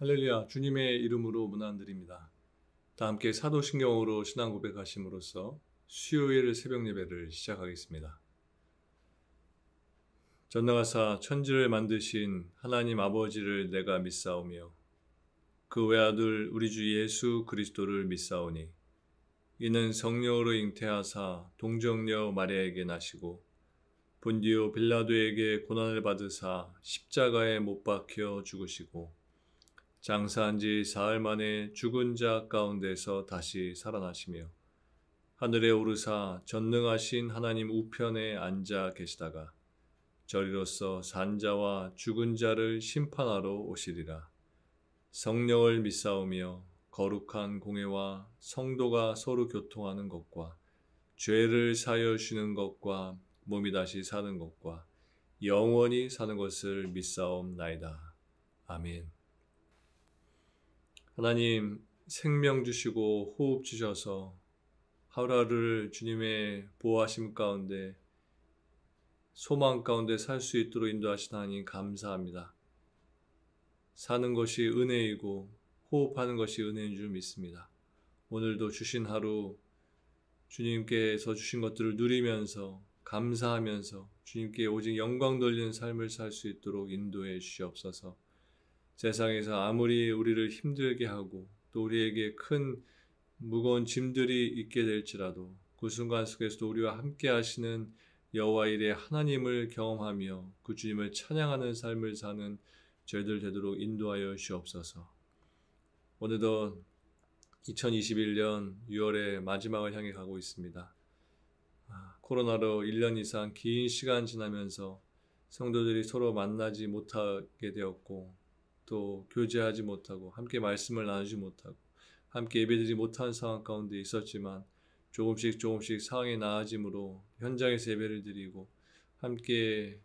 할렐루야, 주님의 이름으로 문안드립니다. 다 함께 사도신경으로 신앙 고백하심으로써 수요일 새벽 예배를 시작하겠습니다. 전능하사 천지를 만드신 하나님 아버지를 내가 믿사오며 그 외아들 우리 주 예수 그리스도를 믿사오니 이는 성령으로 잉태하사 동정녀 마리아에게 나시고 본디오 빌라도에게 고난을 받으사 십자가에 못 박혀 죽으시고 장사한 지 사흘 만에 죽은 자 가운데서 다시 살아나시며 하늘에 오르사 전능하신 하나님 우편에 앉아 계시다가 저리로서 산자와 죽은 자를 심판하러 오시리라. 성령을 믿사오며 거룩한 공회와 성도가 서로 교통하는 것과 죄를 사하여 주는 것과 몸이 다시 사는 것과 영원히 사는 것을 믿사옵나이다. 아멘. 하나님 생명 주시고 호흡 주셔서 하루하루를 주님의 보호하심 가운데 소망 가운데 살 수 있도록 인도하신 하나님 감사합니다. 사는 것이 은혜이고 호흡하는 것이 은혜인 줄 믿습니다. 오늘도 주신 하루 주님께서 주신 것들을 누리면서 감사하면서 주님께 오직 영광 돌리는 삶을 살 수 있도록 인도해 주시옵소서. 세상에서 아무리 우리를 힘들게 하고 또 우리에게 큰 무거운 짐들이 있게 될지라도 그 순간 속에서도 우리와 함께 하시는 여호와 일의 하나님을 경험하며 그 주님을 찬양하는 삶을 사는 저희들 되도록 인도하여 주옵소서. 오늘도 2021년 6월의 마지막을 향해 가고 있습니다. 코로나로 1년 이상 긴 시간 지나면서 성도들이 서로 만나지 못하게 되었고 또 교제하지 못하고 함께 말씀을 나누지 못하고 함께 예배드리지 못한 상황 가운데 있었지만 조금씩 상황이 나아짐으로 현장에서 예배를 드리고 함께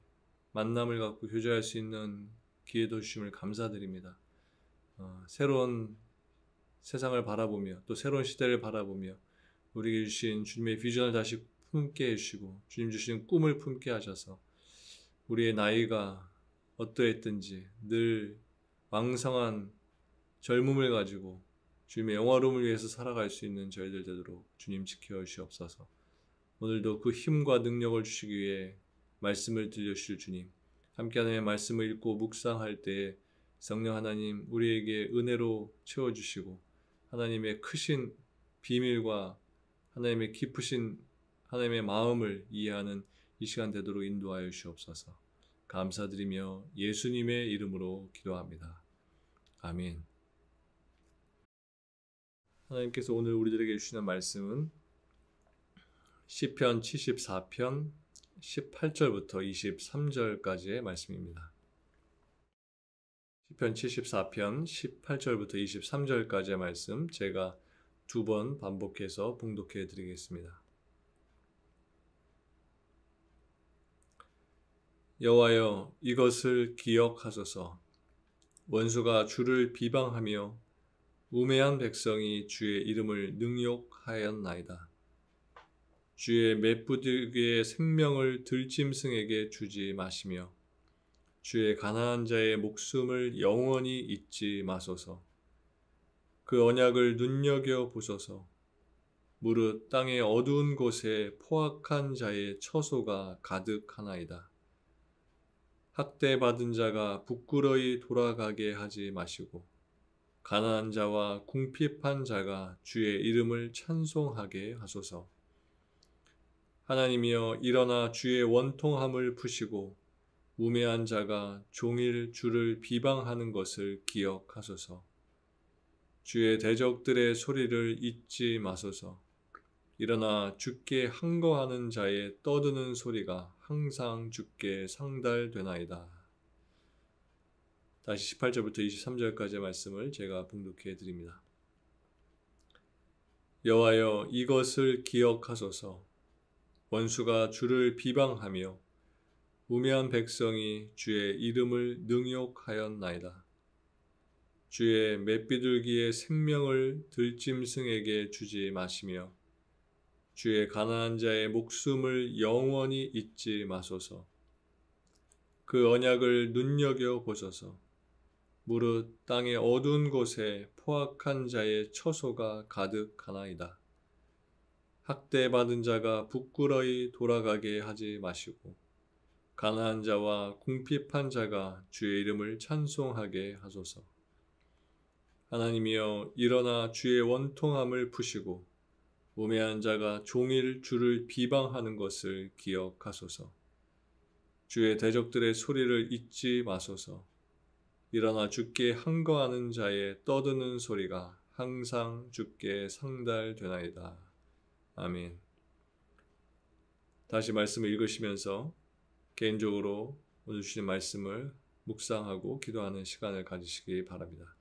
만남을 갖고 교제할 수 있는 기회도 주심을 감사드립니다. 새로운 세상을 바라보며 또 새로운 시대를 바라보며 우리에게 주신 주님의 비전을 다시 품게 해주시고 주님 주신 꿈을 품게 하셔서 우리의 나이가 어떠했든지 늘 왕성한 젊음을 가지고 주님의 영화로움을 위해서 살아갈 수 있는 저희들 되도록 주님 지켜 주시옵소서. 오늘도 그 힘과 능력을 주시기 위해 말씀을 들려주실 주님, 함께 하나님의 말씀을 읽고 묵상할 때에 성령 하나님 우리에게 은혜로 채워주시고 하나님의 크신 비밀과 하나님의 깊으신 하나님의 마음을 이해하는 이 시간 되도록 인도하여 주시옵소서. 감사드리며 예수님의 이름으로 기도합니다. 아멘. 하나님께서 오늘 우리들에게 주시는 말씀은 시편 74편 18절부터 23절까지의 말씀입니다. 시편 74편 18절부터 23절까지의 말씀 제가 2번 반복해서 봉독해 드리겠습니다. 여호와여 이것을 기억하소서. 원수가 주를 비방하며 우매한 백성이 주의 이름을 능욕하였나이다. 주의 맷부들기의 생명을 들짐승에게 주지 마시며 주의 가난한 자의 목숨을 영원히 잊지 마소서. 그 언약을 눈여겨보소서. 무릇 땅의 어두운 곳에 포악한 자의 처소가 가득하나이다. 학대받은 자가 부끄러이 돌아가게 하지 마시고 가난한 자와 궁핍한 자가 주의 이름을 찬송하게 하소서. 하나님이여 일어나 주의 원통함을 푸시고 우매한 자가 종일 주를 비방하는 것을 기억하소서. 주의 대적들의 소리를 잊지 마소서. 일어나 주께 항거하는 자의 떠드는 소리가 항상 주께 상달되나이다. 다시 18절부터 23절까지의 말씀을 제가 봉독해 드립니다. 여호와여 이것을 기억하소서. 원수가 주를 비방하며 우매한 백성이 주의 이름을 능욕하였나이다. 주의 맷비둘기의 생명을 들짐승에게 주지 마시며 주의 가난한 자의 목숨을 영원히 잊지 마소서. 그 언약을 눈여겨보소서. 무릇 땅의 어두운 곳에 포악한 자의 처소가 가득하나이다. 학대받은 자가 부끄러이 돌아가게 하지 마시고 가난한 자와 궁핍한 자가 주의 이름을 찬송하게 하소서. 하나님이여 일어나 주의 원통함을 푸시고 우매한 자가 종일 주를 비방하는 것을 기억하소서. 주의 대적들의 소리를 잊지 마소서. 일어나 주께 항거하는 자의 떠드는 소리가 항상 주께 상달되나이다. 아멘. 다시 말씀을 읽으시면서 개인적으로 오늘 주신 말씀을 묵상하고 기도하는 시간을 가지시기 바랍니다.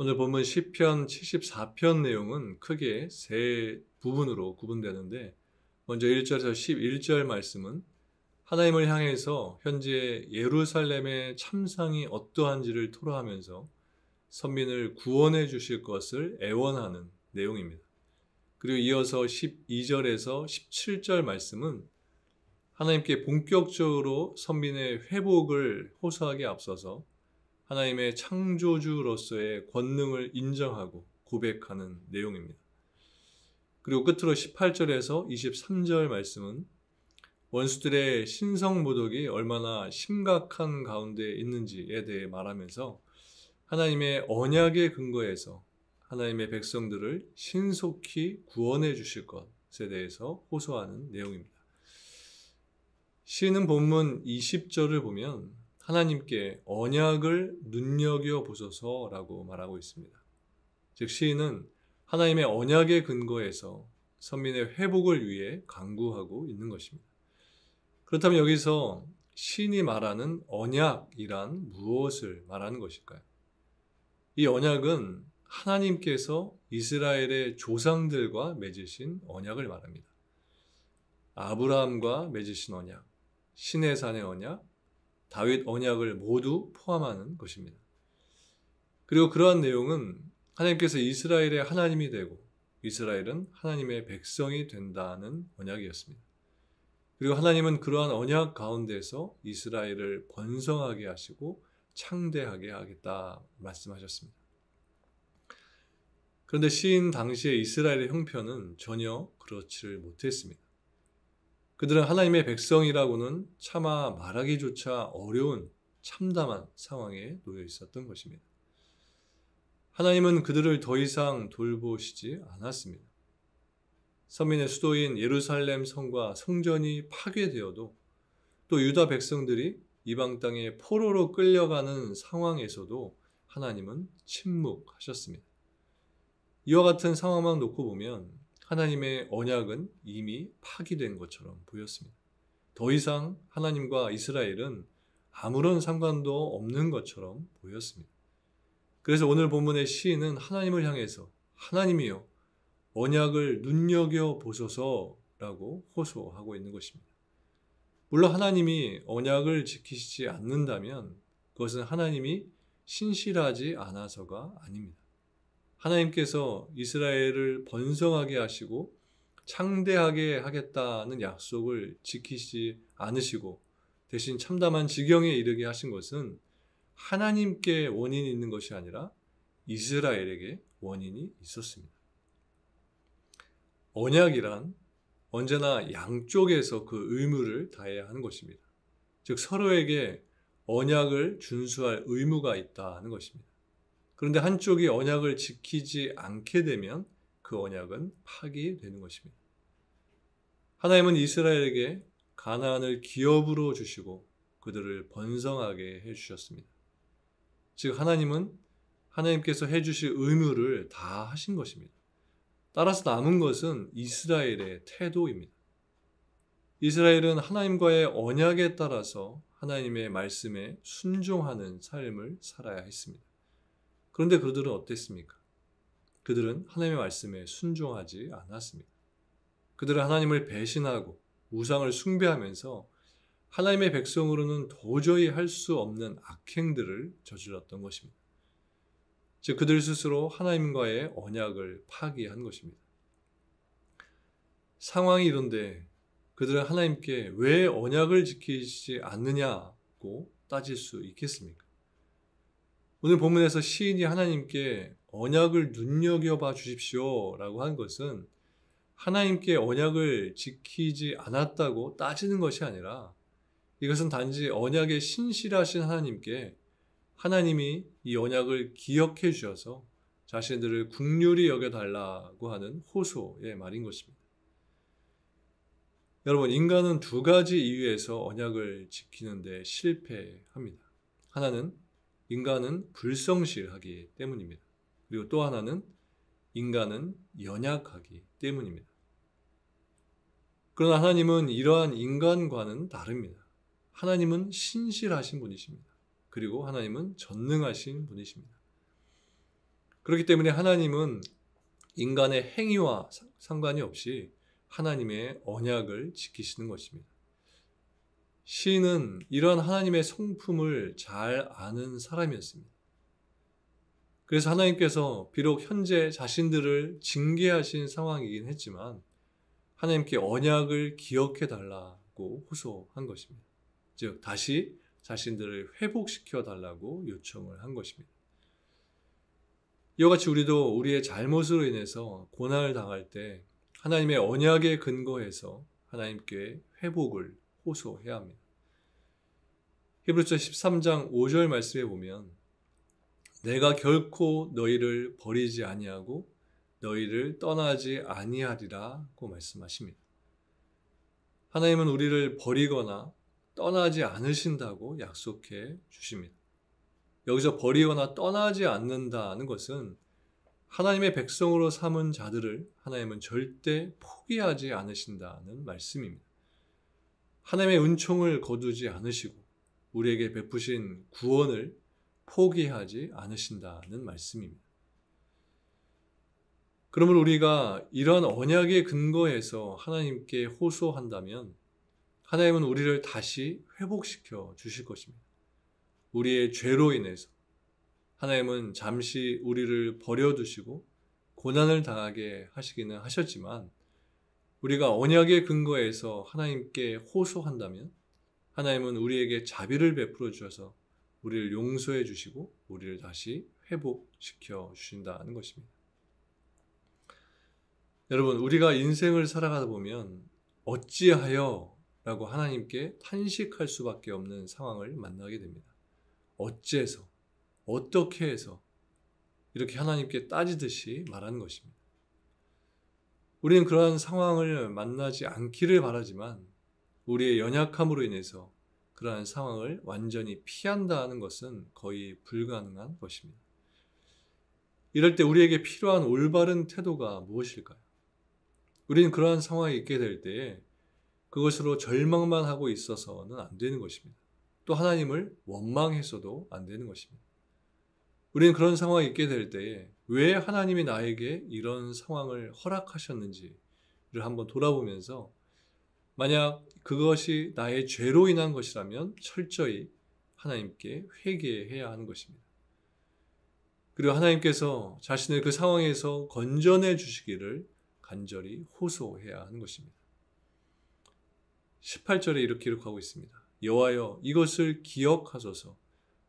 오늘 본문 시편 74편 내용은 크게 세 부분으로 구분되는데 먼저 1절에서 11절 말씀은 하나님을 향해서 현재 예루살렘의 참상이 어떠한지를 토로하면서 선민을 구원해 주실 것을 애원하는 내용입니다. 그리고 이어서 12절에서 17절 말씀은 하나님께 본격적으로 선민의 회복을 호소하기에 앞서서 하나님의 창조주로서의 권능을 인정하고 고백하는 내용입니다. 그리고 끝으로 18절에서 23절 말씀은 원수들의 신성모독이 얼마나 심각한 가운데 있는지에 대해 말하면서 하나님의 언약의 근거에서 하나님의 백성들을 신속히 구원해 주실 것에 대해서 호소하는 내용입니다. 시인은 본문 20절을 보면 하나님께 언약을 눈여겨보소서라고 말하고 있습니다. 즉 시인은 하나님의 언약의 근거에서 선민의 회복을 위해 간구하고 있는 것입니다. 그렇다면 여기서 시인이 말하는 언약이란 무엇을 말하는 것일까요? 이 언약은 하나님께서 이스라엘의 조상들과 맺으신 언약을 말합니다. 아브라함과 맺으신 언약, 시내산의 언약, 다윗 언약을 모두 포함하는 것입니다. 그리고 그러한 내용은 하나님께서 이스라엘의 하나님이 되고 이스라엘은 하나님의 백성이 된다는 언약이었습니다. 그리고 하나님은 그러한 언약 가운데서 이스라엘을 번성하게 하시고 창대하게 하겠다 말씀하셨습니다. 그런데 시인 당시의 이스라엘의 형편은 전혀 그렇지를 못했습니다. 그들은 하나님의 백성이라고는 차마 말하기조차 어려운 참담한 상황에 놓여 있었던 것입니다. 하나님은 그들을 더 이상 돌보시지 않았습니다. 선민의 수도인 예루살렘 성과 성전이 파괴되어도 또 유다 백성들이 이방 땅에 포로로 끌려가는 상황에서도 하나님은 침묵하셨습니다. 이와 같은 상황만 놓고 보면 하나님의 언약은 이미 파기된 것처럼 보였습니다. 더 이상 하나님과 이스라엘은 아무런 상관도 없는 것처럼 보였습니다. 그래서 오늘 본문의 시인은 하나님을 향해서 하나님이여 언약을 눈여겨보소서라고 호소하고 있는 것입니다. 물론 하나님이 언약을 지키시지 않는다면 그것은 하나님이 신실하지 않아서가 아닙니다. 하나님께서 이스라엘을 번성하게 하시고 창대하게 하겠다는 약속을 지키지 않으시고 대신 참담한 지경에 이르게 하신 것은 하나님께 원인이 있는 것이 아니라 이스라엘에게 원인이 있었습니다. 언약이란 언제나 양쪽에서 그 의무를 다해야 하는 것입니다. 즉 서로에게 언약을 준수할 의무가 있다는 것입니다. 그런데 한쪽이 언약을 지키지 않게 되면 그 언약은 파기되는 것입니다. 하나님은 이스라엘에게 가나안을 기업으로 주시고 그들을 번성하게 해주셨습니다. 즉 하나님께서 해주실 의무를 다 하신 것입니다. 따라서 남은 것은 이스라엘의 태도입니다. 이스라엘은 하나님과의 언약에 따라서 하나님의 말씀에 순종하는 삶을 살아야 했습니다. 그런데 그들은 어땠습니까? 그들은 하나님의 말씀에 순종하지 않았습니다. 그들은 하나님을 배신하고 우상을 숭배하면서 하나님의 백성으로는 도저히 할 수 없는 악행들을 저질렀던 것입니다. 즉 그들 스스로 하나님과의 언약을 파기한 것입니다. 상황이 이런데 그들은 하나님께 왜 언약을 지키지 않느냐고 따질 수 있겠습니까? 오늘 본문에서 시인이 하나님께 언약을 눈여겨봐 주십시오라고 한 것은 하나님께 언약을 지키지 않았다고 따지는 것이 아니라 이것은 단지 언약에 신실하신 하나님께 하나님이 이 언약을 기억해 주셔서 자신들을 긍휼히 여겨달라고 하는 호소의 말인 것입니다. 여러분, 인간은 두 가지 이유에서 언약을 지키는데 실패합니다. 하나는 인간은 불성실하기 때문입니다. 그리고 또 하나는 인간은 연약하기 때문입니다. 그러나 하나님은 이러한 인간과는 다릅니다. 하나님은 신실하신 분이십니다. 그리고 하나님은 전능하신 분이십니다. 그렇기 때문에 하나님은 인간의 행위와 상관이 없이 하나님의 언약을 지키시는 것입니다. 시인은 이러한 하나님의 성품을 잘 아는 사람이었습니다. 그래서 하나님께서 비록 현재 자신들을 징계하신 상황이긴 했지만 하나님께 언약을 기억해 달라고 호소한 것입니다. 즉 다시 자신들을 회복시켜 달라고 요청을 한 것입니다. 이와 같이 우리도 우리의 잘못으로 인해서 고난을 당할 때 하나님의 언약에 근거해서 하나님께 회복을 호소해야 합니다. 히브리서 13장 5절 말씀에 보면 내가 결코 너희를 버리지 아니하고 너희를 떠나지 아니하리라고 말씀하십니다. 하나님은 우리를 버리거나 떠나지 않으신다고 약속해 주십니다. 여기서 버리거나 떠나지 않는다는 것은 하나님의 백성으로 삼은 자들을 하나님은 절대 포기하지 않으신다는 말씀입니다. 하나님의 은총을 거두지 않으시고 우리에게 베푸신 구원을 포기하지 않으신다는 말씀입니다. 그러므로 우리가 이러한 언약에 근거해서 하나님께 호소한다면 하나님은 우리를 다시 회복시켜 주실 것입니다. 우리의 죄로 인해서 하나님은 잠시 우리를 버려두시고 고난을 당하게 하시기는 하셨지만 우리가 언약의 근거에서 하나님께 호소한다면 하나님은 우리에게 자비를 베풀어 주셔서 우리를 용서해 주시고 우리를 다시 회복시켜 주신다는 것입니다. 여러분, 우리가 인생을 살아가다 보면 어찌하여 라고 하나님께 탄식할 수밖에 없는 상황을 만나게 됩니다. 어째서, 어떻게 해서 이렇게 하나님께 따지듯이 말하는 것입니다. 우리는 그러한 상황을 만나지 않기를 바라지만 우리의 연약함으로 인해서 그러한 상황을 완전히 피한다는 것은 거의 불가능한 것입니다. 이럴 때 우리에게 필요한 올바른 태도가 무엇일까요? 우리는 그러한 상황에 있게 될 때에 그것으로 절망만 하고 있어서는 안 되는 것입니다. 또 하나님을 원망해서도 안 되는 것입니다. 우리는 그런 상황에 있게 될 때에 왜 하나님이 나에게 이런 상황을 허락하셨는지를 한번 돌아보면서 만약 그것이 나의 죄로 인한 것이라면 철저히 하나님께 회개해야 하는 것입니다. 그리고 하나님께서 자신을 그 상황에서 건져내 주시기를 간절히 호소해야 하는 것입니다. 18절에 이렇게 기록하고 있습니다. 여호와여 이것을 기억하소서.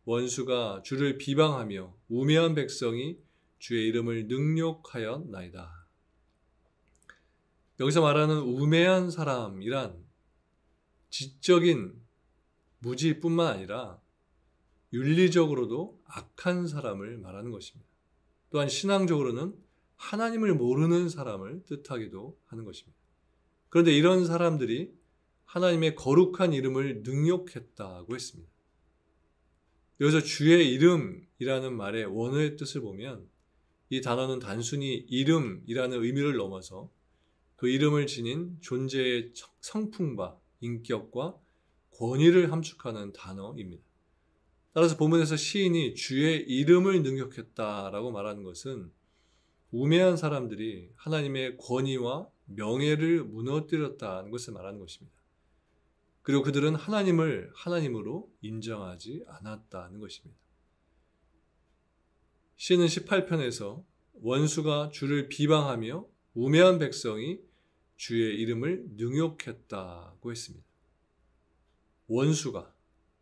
원수가 주를 비방하며 우매한 백성이 주의 이름을 능욕하였나이다. 여기서 말하는 우매한 사람이란 지적인 무지뿐만 아니라 윤리적으로도 악한 사람을 말하는 것입니다. 또한 신앙적으로는 하나님을 모르는 사람을 뜻하기도 하는 것입니다. 그런데 이런 사람들이 하나님의 거룩한 이름을 능욕했다고 했습니다. 여기서 주의 이름이라는 말의 원어의 뜻을 보면 이 단어는 단순히 이름이라는 의미를 넘어서 그 이름을 지닌 존재의 성품과 인격과 권위를 함축하는 단어입니다. 따라서 본문에서 시인이 주의 이름을 능욕했다라고 말하는 것은 우매한 사람들이 하나님의 권위와 명예를 무너뜨렸다는 것을 말하는 것입니다. 그리고 그들은 하나님을 하나님으로 인정하지 않았다는 것입니다. 시는 18편에서 원수가 주를 비방하며 우매한 백성이 주의 이름을 능욕했다고 했습니다. 원수가,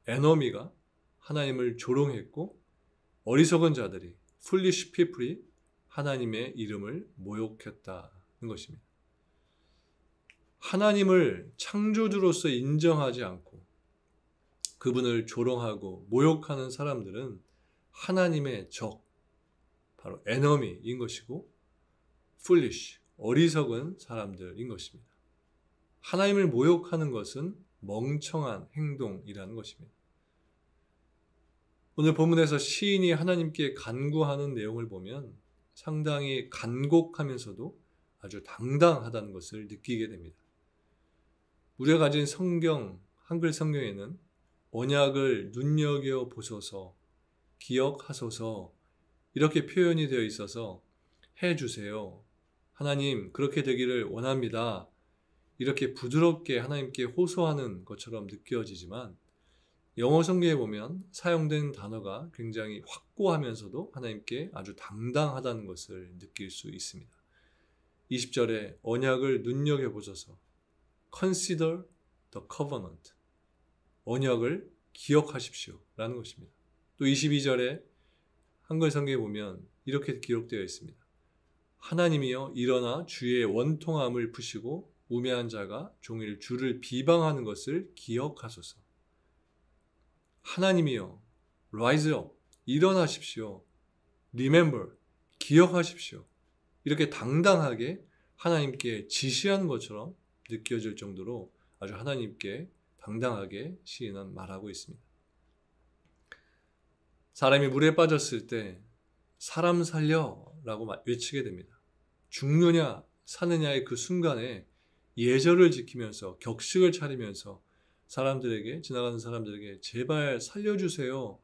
에너미가 하나님을 조롱했고 어리석은 자들이, foolish people이 하나님의 이름을 모욕했다는 것입니다. 하나님을 창조주로서 인정하지 않고 그분을 조롱하고 모욕하는 사람들은 하나님의 적, 바로 에너미인 것이고 foolish, 어리석은 사람들인 것입니다. 하나님을 모욕하는 것은 멍청한 행동이라는 것입니다. 오늘 본문에서 시인이 하나님께 간구하는 내용을 보면 상당히 간곡하면서도 아주 당당하다는 것을 느끼게 됩니다. 우리가 가진 성경, 한글 성경에는 언약을 눈여겨보소서, 기억하소서 이렇게 표현이 되어 있어서 해주세요. 하나님 그렇게 되기를 원합니다. 이렇게 부드럽게 하나님께 호소하는 것처럼 느껴지지만 영어 성경에 보면 사용된 단어가 굉장히 확고하면서도 하나님께 아주 당당하다는 것을 느낄 수 있습니다. 20절에 언약을 눈여겨보소서 Consider the covenant. 언약을 기억하십시오 라는 것입니다. 또 22절에 한글 성경에 보면 이렇게 기록되어 있습니다. 하나님이여 일어나 주의 원통함을 푸시고 우매한 자가 종일 주를 비방하는 것을 기억하소서. 하나님이여 rise up, 일어나십시오. remember, 기억하십시오. 이렇게 당당하게 하나님께 지시하는 것처럼 느껴질 정도로 아주 하나님께 당당하게 시인은 말하고 있습니다. 사람이 물에 빠졌을 때 사람 살려 라고 외치게 됩니다. 죽느냐 사느냐의 그 순간에 예절을 지키면서 격식을 차리면서 사람들에게, 지나가는 사람들에게 제발 살려주세요.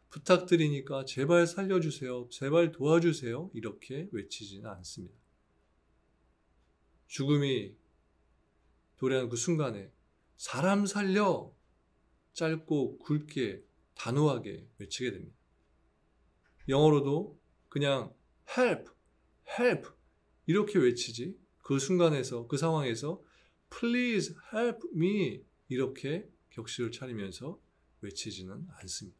부탁드리니까 제발 살려주세요. 제발 도와주세요. 이렇게 외치지는 않습니다. 죽음이 도래하는 그 순간에 사람 살려! 짧고 굵게 단호하게 외치게 됩니다. 영어로도 그냥 help, help 이렇게 외치지 그 순간에서, 그 상황에서 please help me 이렇게 격식을 차리면서 외치지는 않습니다.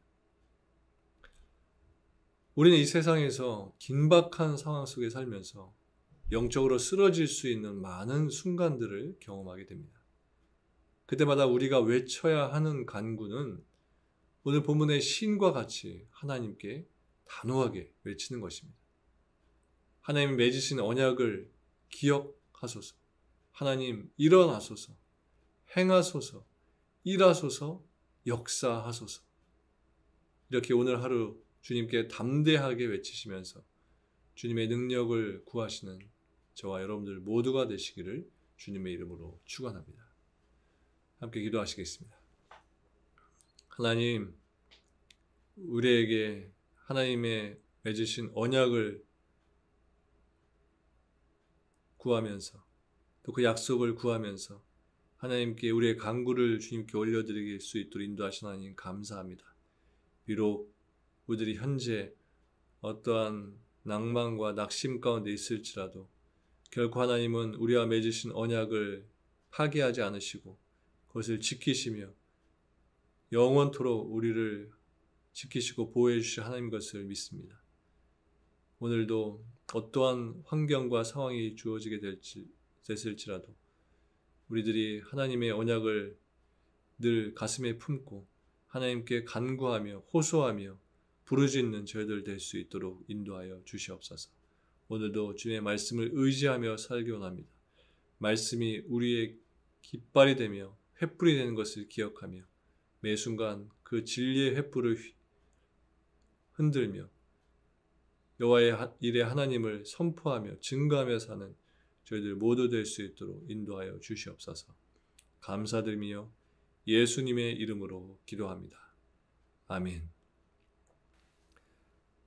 우리는 이 세상에서 긴박한 상황 속에 살면서 영적으로 쓰러질 수 있는 많은 순간들을 경험하게 됩니다. 그때마다 우리가 외쳐야 하는 간구는 오늘 본문의 시인과 같이 하나님께 단호하게 외치는 것입니다. 하나님이 맺으신 언약을 기억하소서. 하나님 일어나소서. 행하소서. 일하소서. 역사하소서. 이렇게 오늘 하루 주님께 담대하게 외치시면서 주님의 능력을 구하시는 저와 여러분들 모두가 되시기를 주님의 이름으로 축원합니다. 함께 기도하시겠습니다. 하나님, 우리에게 하나님의 맺으신 언약을 구하면서 또 그 약속을 구하면서 하나님께 우리의 간구를 주님께 올려드릴 수 있도록 인도하신 하나님 감사합니다. 비록 우리들이 현재 어떠한 낭만과 낙심 가운데 있을지라도 결코 하나님은 우리와 맺으신 언약을 파기하지 않으시고 그것을 지키시며 영원토록 우리를 지키시고 보호해 주실 하나님 것을 믿습니다. 오늘도 어떠한 환경과 상황이 주어지게 됐을지라도 우리들이 하나님의 언약을 늘 가슴에 품고 하나님께 간구하며 호소하며 부르짖는 저희들 될 수 있도록 인도하여 주시옵소서. 오늘도 주님의 말씀을 의지하며 살기 원합니다. 말씀이 우리의 깃발이 되며 횃불이 되는 것을 기억하며 매 순간 그 진리의 횃불을 흔들며 여호와의 일에 하나님을 선포하며 증거하며 사는 저희들 모두 될 수 있도록 인도하여 주시옵소서. 감사드리며 예수님의 이름으로 기도합니다. 아멘.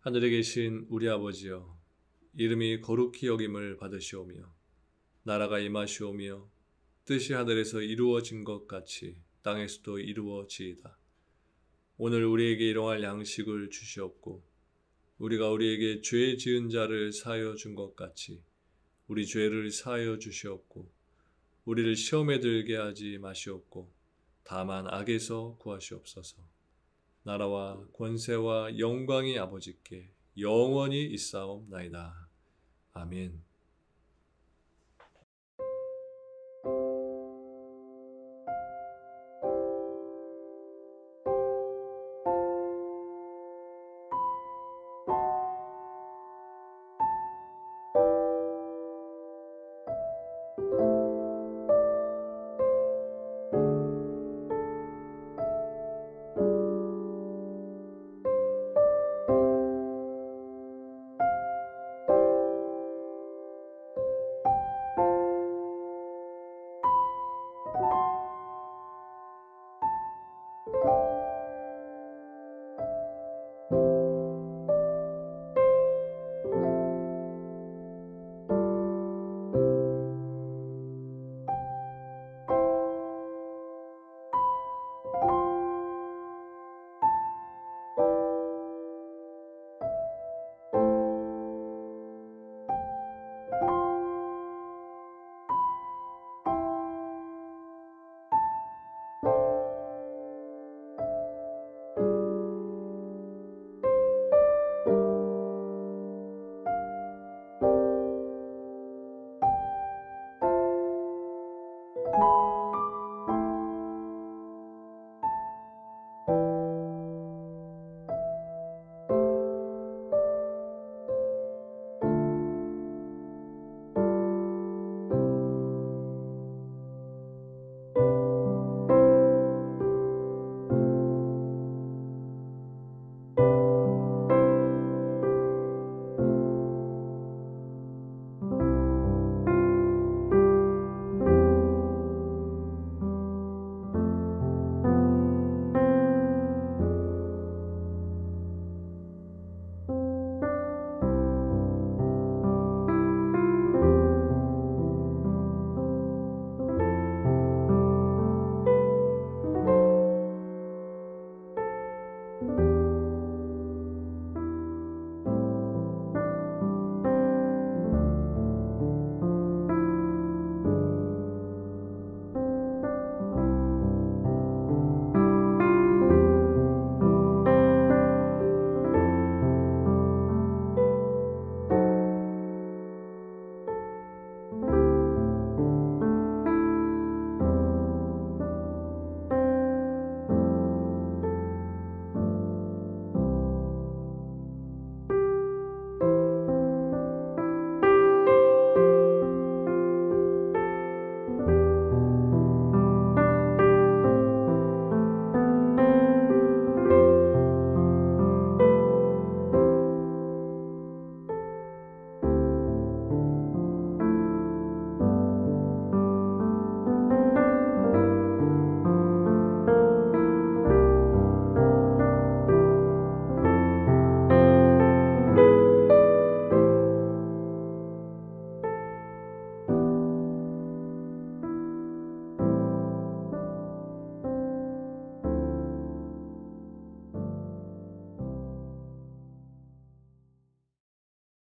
하늘에 계신 우리 아버지여, 이름이 거룩히 여김을 받으시오며 나라가 임하시오며 뜻이 하늘에서 이루어진 것 같이 땅에서도 이루어지이다. 오늘 우리에게 일용할 양식을 주시옵고 우리가 우리에게 죄 지은 자를 사하여 준 것 같이 우리 죄를 사하여 주시옵고 우리를 시험에 들게 하지 마시옵고 다만 악에서 구하시옵소서. 나라와 권세와 영광이 아버지께 영원히 있사옵나이다. 아멘.